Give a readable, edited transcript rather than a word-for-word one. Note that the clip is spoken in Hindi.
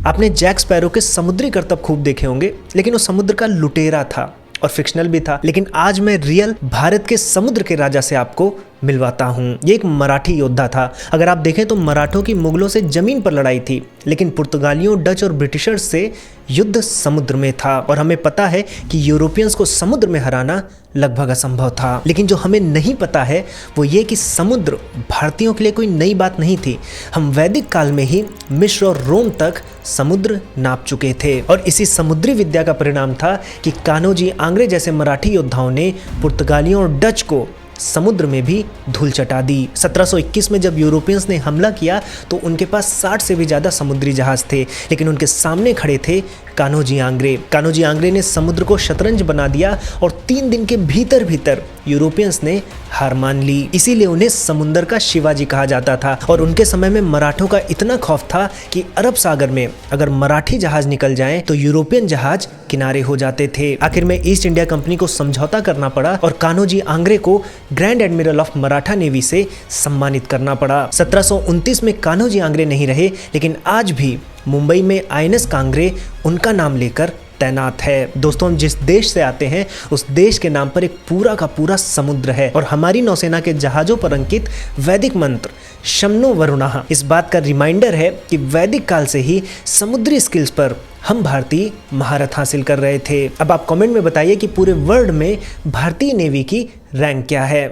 आपने जैक स्पैरो के समुद्री करतब खूब देखे होंगे, लेकिन वो समुद्र का लुटेरा था और फिक्शनल भी था। लेकिन आज मैं रियल भारत के समुद्र के राजा से आपको मिलवाता हूँ। ये एक मराठी योद्धा था। अगर आप देखें तो मराठों की मुगलों से जमीन पर लड़ाई थी, लेकिन पुर्तगालियों, डच और ब्रिटिशर्स से युद्ध समुद्र में था। और हमें पता है कि यूरोपियंस को समुद्र में हराना लगभग असंभव था। लेकिन जो हमें नहीं पता है वो ये कि समुद्र भारतीयों के लिए कोई नई बात नहीं थी। हम वैदिक काल में ही मिस्र और रोम तक समुद्र नाप चुके थे। और इसी समुद्री विद्या का परिणाम था कि कान्होजी आंग्रे जैसे मराठी योद्धाओं ने पुर्तगालियों और डच को समुद्र में भी धूल चटा दी। 1721 में जब यूरोपियंस ने हमला किया तो उनके पास 60 से भी ज़्यादा समुद्री जहाज थे, लेकिन उनके सामने खड़े थे कान्होजी आंग्रे। कान्होजी आंग्रे ने समुद्र को शतरंज बना दिया और 3 दिन के भीतर भीतर यूरोपियंस ने हार मान ली। इसीलिए उन्हें समुंदर का शिवाजी कहा जाता था। और उनके समय में मराठों का इतना खौफ था कि अरब सागर में अगर मराठी जहाज निकल जाएं तो यूरोपियन जहाज किनारे हो जाते थे। आखिर में ईस्ट इंडिया कंपनी को समझौता करना पड़ा और कान्होजी आंग्रे को grand admiral of Maratha navy से सम्मानित करना पड़ा। 1729 में कान्होजी आंग्रे नहीं रहे, लेकिन आज भी मुंबई में INS कांग्रे उनका नाम लेकर तैनात है। दोस्तों, हम जिस देश से आते हैं उस देश के नाम पर एक पूरा का पूरा समुद्र है और हमारी नौसेना के जहाजों पर अंकित वैदिक मंत्र शमनो वरुणः इस बात का रिमाइंडर है कि वैदिक काल से ही समुद्री स्किल्स पर हम भारतीय महारत हासिल कर रहे थे। अब आप कमेंट में बताइए कि पूरे वर्ल्ड में भारतीय नेवी की रैंक क्या है।